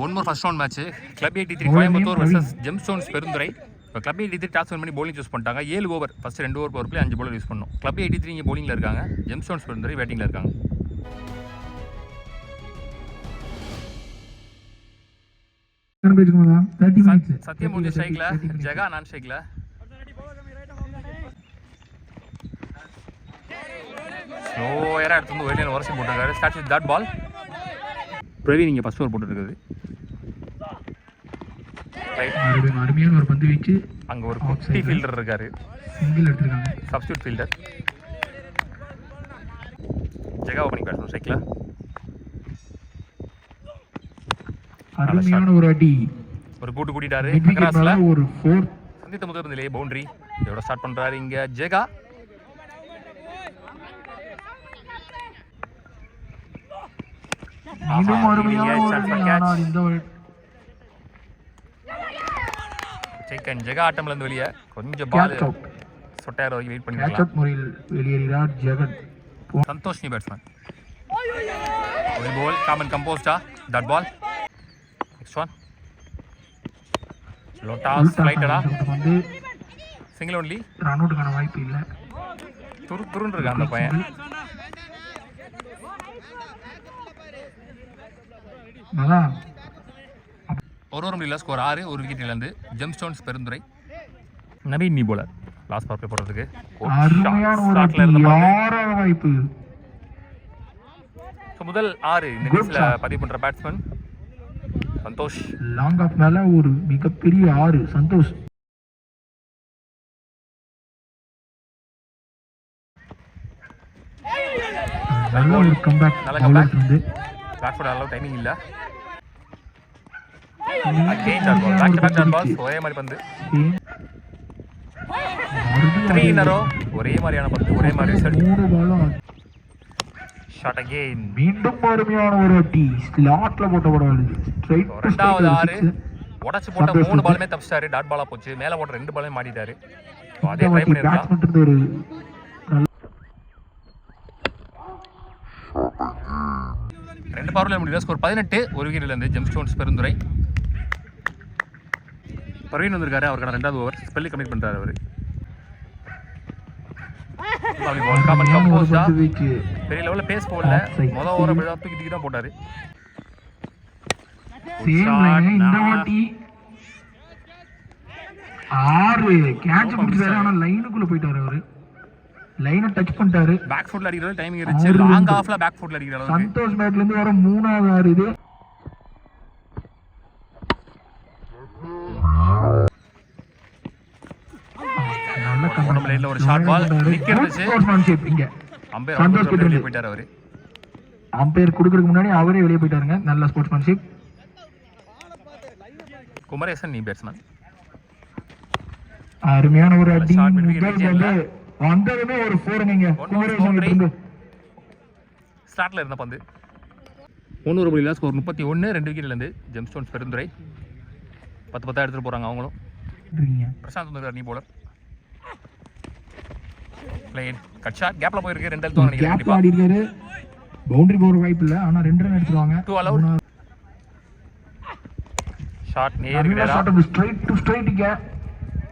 One more first round match club 83 Coimbatore vs gemstones Perundurai. இப்போ club 83 toss win பண்ணி bowling choose பண்ணிட்டாங்க. 7 over first 2 over power play 5 bowler use பண்ணோம். Club 83 இங்கே bowlingல இருக்காங்க, gemstones Perundurai பேட்டிங்ல இருக்காங்க. சத்யமூர்த்தி ஸ்ட்ரைக்ல, ஜெகா நான் ஸ்ட்ரைக்ல. ஸ்லோயரா எடுத்து வந்து வெளியில உரசி போட்டுருக்காரு. Start with dot ball. Praveen இங்கே ஃபர்ஸ்ட் ஓவர் போட்டுருக்குது. அருமையான ஒரு பந்து வீச்சு. அங்கே ஒரு குட்டி ஃபீல்டர் இருக்காரு, சிங்கிள் எடுத்துருக்காங்க. Substitute fielder Jega opening batsman ஸ்ட்ரைக்ல. அருமையான ஒரு அடி, ஒரு கூட்டு கூட்டிட்டாரு. ஒரு 4 சந்தித்த முதல் நிலையே பவுண்டரி. எவ்வளோ ஸ்டார்ட் பண்றாரு இங்க ஜெகா. ஜெகா ஆட்டம்ல இருந்து வெளியே கொஞ்சம் பால் சொட்டையார் வரைக்கும் வெயிட் பண்ணிருக்கலாம். முறையில் வெளியேறினார் ஜெகன். சந்தோஷ் நீ பேட்ஸ்மேன். ஒரு பால் காமன் கம்போஸ்டா டாட் பால். நெக்ஸ்ட் ஒன் லோட்டாஸ் ஃளைட்டடா வந்து சிங்கிள் ஒன்லி. ரன் அவுட்கான வாய்ப்பு இல்ல. துருன்னு இருக்கான் அந்த பையன். ஒரு ஓவர் முடியல. ஸ்கோர் 6, ஒரு விக்கெட் இழந்து ஜெம்ஸ்டோன்ஸ் பெருந்துறை. நவீன் நீ போலர் லாஸ்ட் பவர் பிளே போடுறதுக்கு முதல் 6 இந்த இன்னிங்ஸ்ல பதிவு பண்ற பேட்ஸ்மேன் சந்தோஷ். லாங் ஆஃப் மேல ஒரு மிகப்பெரிய 6 சந்தோஷ். நல்ல ஒரு கம்பேக். பேட்ஸ்மேன் அளவு டைமிங் இல்ல. Again dot ball. Back to back dot ball. ஒரே மாதிரி பந்து. 3 in a row. ஒரே மாதிரியான பந்து, ஒரே மாதிரி ரிசல்ட். 3 பாலும் ஷாட் அகைன். மீண்டும் அருமையான ஒரு அடி. ஸ்லாட்ல போட்ட பால். ஸ்ட்ரைட் ரெண்டாவது 6 உடைச்சு போட்ட 3 பாலுமே தப்பிச்சாரு. டாட் பாலா போச்சு. மேல போட்ட 2 பாலுமே மாட்டிட்டாரு. அதே ட்ரை பண்ணிருக்கலாம். ஒரு ரெண்டு பவர்ல முடியல. ஸ்கோர் 18, ஒரு விக்கெட்ல இருந்து ஜெம்ஸ்டோன்ஸ் பெருந்துறை. பிரவீன் வந்திருக்காரு, அவருக்கான 2வது ஓவர் ஸ்பெல்லி கமிட் பண்றாரு அவரு. பெரிய லெவல்ல பேஸ் போடல. முதல் ஓவர் அப்படியே தூக்கி தான் போட்டாரு. இந்த வாட்டி 6 கேட்ச் பிடிச்சாரு. ஆனா லைனுக்குள்ள போயிட்டாரு அவரு. லைனை டச் பண்ணிட்டாரு. பேக் ஃபுட்ல அடிக்கிறது டைமிங் இருந்துச்சு. லாங் ஆஃப்ல பேக் ஃபுட்ல அடிக்கிறது. சந்தோஷ் பேட்ல இருந்து வர 3வது 6 இது. நல்ல கம்பெனி லைன்ல ஒரு ஷார்ட் பால் நிக்குது. ஸ்போர்ட்ஸ்மேன்ஷிப் இங்க. அம்பையர் சந்தோஷ் கிட்ட வெளிய போயிட்டாரு அவரு. அம்பையர் குடுக்குறதுக்கு முன்னாடி அவரே வெளிய போயிட்டாருங்க. நல்ல ஸ்போர்ட்ஸ்மேன்ஷிப். குமரேசன் நீ பேட்ஸ்மேன். அருமையான ஒரு அடி. முதல் வந்ததுமே ஒரு 4 நீங்க குமரேசன் இருந்து ஸ்டார்ட்ல இருந்த பந்து. 3 ஓவர்ல ஸ்கோர் 31, 2 விக்கெட்ல இருந்து ஜெம்ஸ்டோன்ஸ் பெருந்துறை. 10 எடுத்துட்டு போறாங்க அவங்களும். பிரசாந்த் வந்திருக்காரு நீ போலர். லைன் கட் ஷாட் கேப்ல போயிருக்கு. 2 எடுத்து நினைக்கிறேன். கண்டிப்பா ஆடி இருக்காரு. பவுண்டரி போற வாய்ப்பு இல்ல. ஆனா 2 ரன் எடுத்துவாங்க. 2 அலௌட். ஷாட் நேரா ஷாட் ஸ்ட்ரைட் டு ஸ்ட்ரைட் இங்க.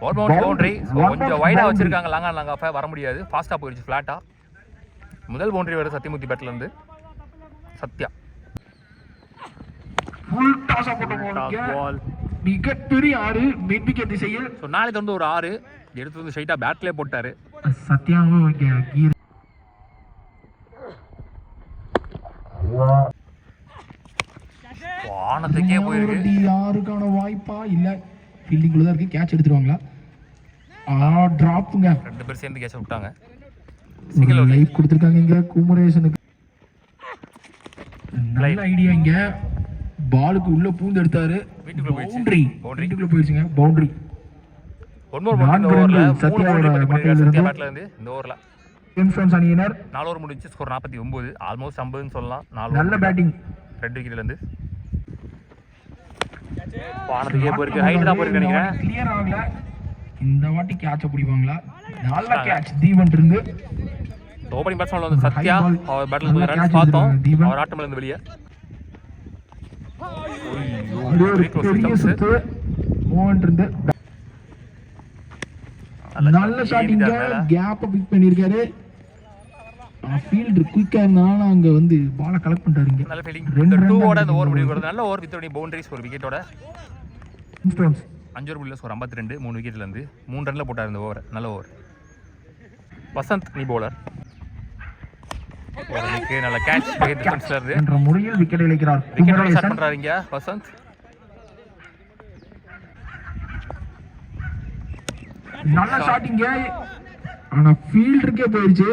பவுண்டரி கொஞ்சம் வைடா வச்சிருக்காங்க. லாங்கா வர முடியாது. ஃபாஸ்டா போயிடுச்சு ஃபிளாட்டா. முதல் பவுண்டரி வர சத்யமூர்த்தி பேட்ல இருந்து சத்யா. ஃபுல் டாஸ் போட்ட பால். மிகப்பெரிய 6 மிட் விக்கெட் திசையில். சோ நாளை வந்து ஒரு 6 எடுத்து வந்து ஸ்ட்ரைட்டா பேட்லயே போட்டாரு. சத்யாவும் கீர் வானத்துக்கே போயிருக்கு. யாருக்கான வாய்ப்பா இல்ல ஃபீல்டிங்குள்ள தான் இருக்கு. கேட்ச் எடுத்துருவாங்களா? டிராப்ங்க. 2 பேர் சேர்ந்து கேட்ச் விட்டாங்க. சிங்கிள் லைவ் கொடுத்திருக்காங்க இங்க குமரேசனுக்கு. நல்ல ஐடியா இங்க. பாலுக்கு உள்ள பூந்து எடுத்தாரு. பவுண்டரி. வீட்டுக்குள்ள போயிடுச்சுங்க. பவுண்டரி. ஒன் மோர் ஓவர்ல சத்யாவோட பேட்ல இருந்து இந்த ஓவர்ல ஜெம்ஸ்டோன்ஸ் அணியினர் 4 ஓவர் முடிஞ்சு ஸ்கோர் 49, ஆல்மோஸ்ட் 50 ன்னு சொல்லலாம். 4 நல்ல பேட்டிங். 2 விக்கெட்ல இருந்து வானத்துக்கே போயிருக்கு. ஹைட் தான் போயிருக்கு நினைக்கிறேன். கிளியர் ஆகல. இந்த வாட்டி கேட்ச பிடிப்பாங்களா? நல்ல கேட்ச் தீவன் இருந்து. ஓபனிங் பேட்ஸ்மேன் வந்து சத்யா. அவர் பேட்ல போய் ரன்ஸ் பார்த்தோம். அவர் ஆட்டம்ல இருந்து வெளியே அப்படியே ஒரு பெரிய சுத்து மூவ்மெண்ட் இருந்து நல்ல ஷாட் இங்க கேப் பிக் பண்ணிருக்காரு. ஃபீல்ட் குயிக்கா இருந்தாலும் அங்க வந்து பாலை கலெக்ட் பண்ணிட்டாரு. இங்க நல்ல ஃபீல்டிங். இந்த 2 ஓட அந்த ஓவர் முடிவு வருது. நல்ல ஓவர் வித் பவுண்டரிஸ் ஒரு விக்கெட்டோட 5 ஓவர் முடியல ஸ்கோர் 52 3 விக்கெட்ல இருந்து 3 ரன்ல போட்டார் இந்த ஓவர். நல்ல ஓவர். வசந்த் நீ பவுலர். ஓவருக்கு நல்ல கேட்ச் டிஃபென்ஸ்ல இருந்து என்ற முறையில் விக்கெட் இழக்கிறார். விக்கெட் ஸ்டார்ட் பண்றாரு இங்க வசந்த். நல்ல ஷாட் இங்க ஆனா ஃபீல்டருக்கே போயிடுச்சு.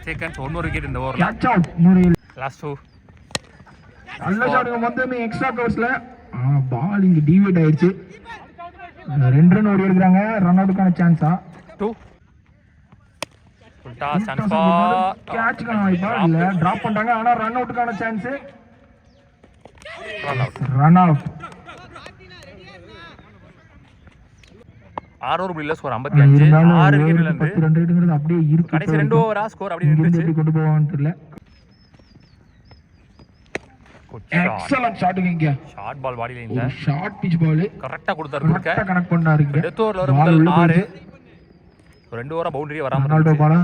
செகண்ட் ஒன் ஒரு விக்கெட் இந்த ஓவர்ல. கேட்ச் அவுட் முறையில் லாஸ்ட் 2 நல்ல ஷாட் வந்து எக்ஸ்ட்ரா கவர்ஸ்ல பால் இங்க டிவியேட் ஆயிடுச்சு. 2 ரன் ஓடி இருக்காங்க. ரன் அவுட்கான சான்ஸா 2 உல்டா சான்ஸ் ஃபார் கேட்ச்கான வாய்ப்பா இல்ல டிராப் பண்ணிட்டாங்க. ஆனா ரன் அவுட்கான சான்ஸ் ரன் அவுட். 6 ஓவர் முடியல ஸ்கோர் 55 6 விக்கெட்ல இருந்து 10 ரன் ரேட்ங்கிறது அப்படியே இருக்கு. கடைசி 2 ஓவரா ஸ்கோர் அப்படியே நின்னுச்சு. கொண்டு போவான்னு தெரியல. எக்ஸலென்ட் ஷாட் இங்க. ஷார்ட் பால் பாடில இல்ல. ஷார்ட் பிட்ச் பால் கரெக்ட்டா கொடுத்தாரு. கரெக்ட்டா கனெக்ட் பண்ணாரு. இங்க டெத் ஓவர்ல வர முதல் 6 2 ஓவரா பவுண்டரி வராம ரொனால்டோ பால்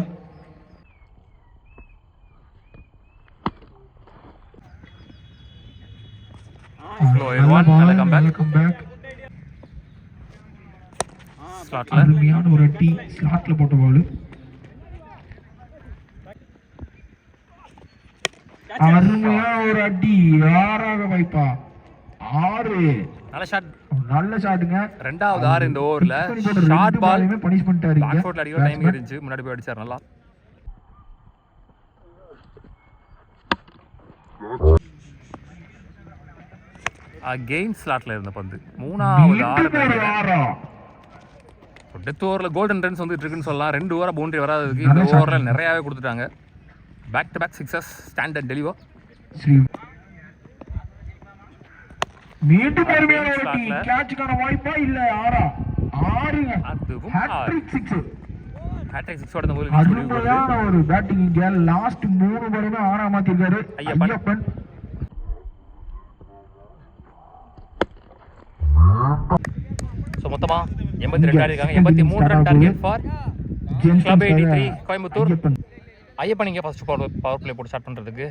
நல்ல கம்பேக். ஸ்லாட்ல அருமையான ஒரு அடி. ஸ்லாட்ல போட்ட பால். அருமையான ஒரு அடி. யாராக வைப்பா 6 நல்ல ஷாட். நல்ல ஷாட்டுங்க. ரெண்டாவது 6 இந்த ஓவர்ல ஷார்ட் பால் பனிஷ் பண்ணிட்டாரு. பேக் ஃபுட்ல அடிக்க டைம் இருந்துச்சு. முன்னாடி போய் அடிச்சார் நல்லா. அகைன் ஸ்லாட்ல இருந்த பந்து. மூணாவது 6 டெத் ஓவர்ல கோல்டன் ரன்ஸ் வந்துட்டு இருக்குன்னு சொல்லலாம். 2 ஓவரா பவுண்டரி வராததுக்கு இந்த ஓவர்ல நிறையவே கொடுத்துட்டாங்க. Back to back sixes standard deliver. மீண்டும் அருமையான ஒரு கேட்ச்கான வாய்ப்பா இல்ல 6 அதுவும் ஹேட்ரிக் 6. ஹேட்ரிக் 6 ஓட முதல்ல அருமையான ஒரு பேட்டிங் இங்க. லாஸ்ட் 3 பாலுமே 6 மாத்திருக்காரு ஐயப்பன். சோ மொத்தமா 82 ஆடி இருக்காங்க. 83 run target for club 83 Coimbatore. Ayyappan இங்க ஃபர்ஸ்ட் பவர் பிளே போட்டு ஸ்டார்ட் பண்றதுக்கு.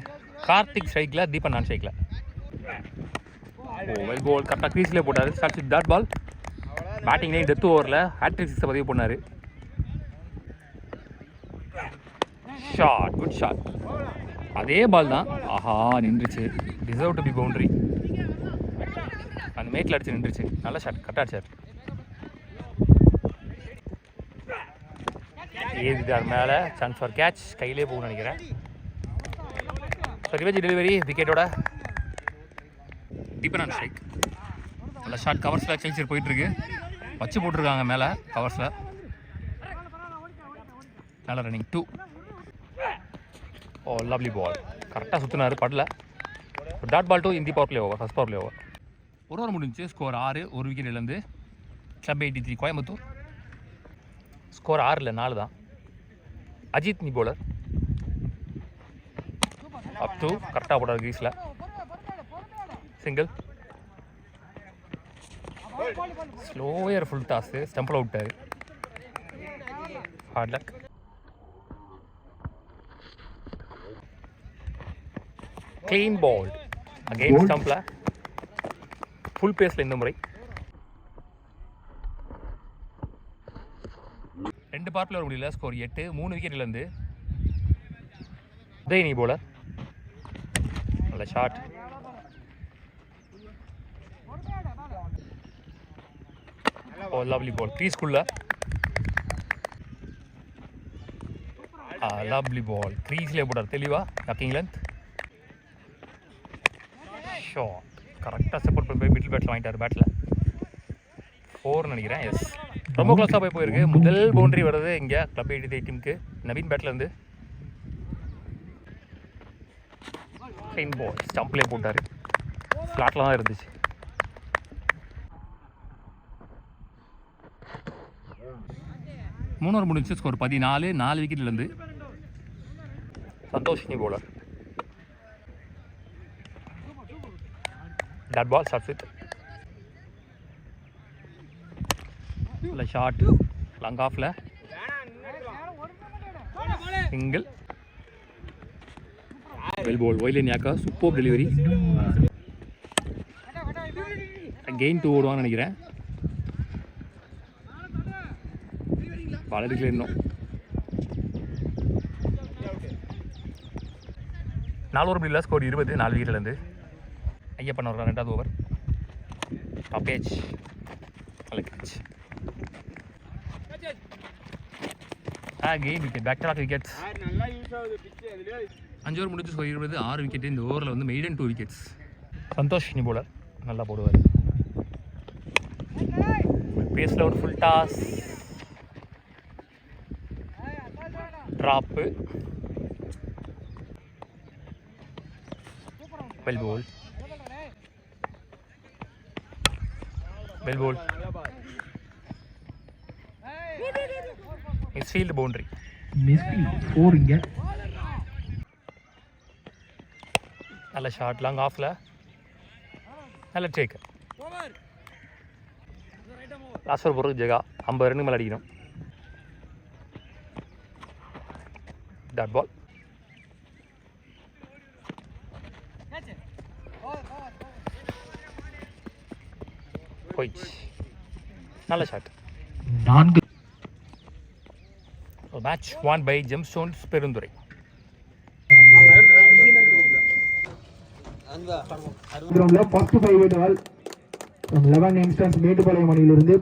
கார்த்திக் ஸ்ட்ரைக்ல, தீபன் நான் ஸ்ட்ரைக்ல. வெல் கோல் கரெக்டா கிரீஸ்ல போட்டாரு. Start with that ball. Batting line death ஓவர்ல ஹேட்ரிக் 6 பதிவு பண்ணாரு. Shot good shot. அதே பால் தான். ஆஹா நின்றுச்சு. Deserve to be boundary. அந்த மேட்ல அடிச்சு நின்றுச்சு. நல்ல ஷாட். கரெக்டா அடிச்சார். ஏதிதார் மேல சான்ஸ் ஃபார் கேட்ச். கையிலே போகும்னு நினைக்கிறேன். ரிவெஞ்ச் டெலிவரி விக்கெட்டோட டீப்பர் ஆன் ஸ்ட்ரைக். நல்ல ஷாட். கவர்ஸ்ல சேஞ்சர் போயிட்டு இருக்கு. வச்சு போட்டுருக்காங்க மேல கவர்ஸ்ல. நல்ல ரன்னிங் 2. ஓ லவ்லி பால். கரெக்டாக சுற்றினாரு படல. டாட் பால் 2 இந்தி power play over. First power play over. ஒரு ஓவர் முடிஞ்சு. ஸ்கோர் 6 ஒரு விக்கெட் இழந்து கிளப் 83 கோயம்புத்தூர். ஸ்கோர் 6 4 தான். அஜித் நீ போலர். அப் டு கரெக்டாக போட்டார் கிரீஸில். சிங்கிள். Slower full toss. ஸ்டம்பில் விட்டார். Hard luck. Clean ball. Again ஸ்டம்பில் ஃபுல் பேஸில் இந்த முறை. 2 பார்ட்டில் வர முடியல. ஸ்கோர் 8 3 விக்கெட்லேருந்து உதயனி போலர். நல்ல ஷாட். Oh lovely ball. க்ரீஸ்குள்ள லவ்லி பால். க்ரீஸ்லேயே போட்டார் தெளிவாக. டக்கிங் லென்த். ஷாட். கரெக்டாக சப்போர்ட் பண்ணி போய் மிடில் பேட்டில் வாங்கிட்டார். பேட்டில் 4 நினைக்கிறேன். எஸ் ரொம்ப க்ளோஸாக போயிருக்கு. முதல் பவுண்டரி வருது இங்கே கிளப் 83 டீமுக்கு. நவீன் பேட்லேருந்து கிளீன் பால். ஸ்டம்ப்லேயே போட்டார். ஃப்ளாட்டில் தான் இருந்துச்சு. மூணு ஓவர் முடிஞ்சு. ஸ்கோர் 14 4 விக்கெட்லேருந்து சந்தோஷினி bowler. Dot ball starts with நல்ல ஷாட் லாங் ஆஃபில் சிங்கிள் வெல் பால் ஒயிலின் யாக்கா சூப்பர் டெலிவரி கெயின் 2 ஓடுவான்னு நினைக்கிறேன் பால் எடுக்கல இன்னும் 4 ஓவர் முடியல ஸ்கோர் 20 4 விக்கெட்லேருந்து ஐயப்பன் வர்றான் 2வது ஓவர் டாப் ஏஜ் நல்ல catch gain wicket back to back wickets 5 over முடிஞ்சு ஸ்கோர் 20 6 விக்கெட் இந்த ஓவரில் வந்து மெய்டன் 2 விக்கெட்ஸ் சந்தோஷ் இனி போலர் நல்லா போடுவார் பேஸில் ஒரு ஃபுல் டாஸ் ட்ராப்பு வெல் போல் மிஸ்ஃபீல்டு பவுண்டரி மிஸ்ஃபீல்ட் 4 இங்க நல்ல ஷாட் லாங் ஆஃபில் நல்ல டேக் லாஸ்ட் ஓவர் போகிறதுக்கு ஜெகா 50 ரன் மேலே அடிக்கணும் டாட் பால் போயிடுச்சு நல்ல shot 4 match one by gemstones Perundurai கிரவுண்ட்ல ஃபர்ஸ்ட் 5 பால் 11 யங்ஸ்டர்ஸ் மேட்டுப்பாளையம் அணியிலிருந்து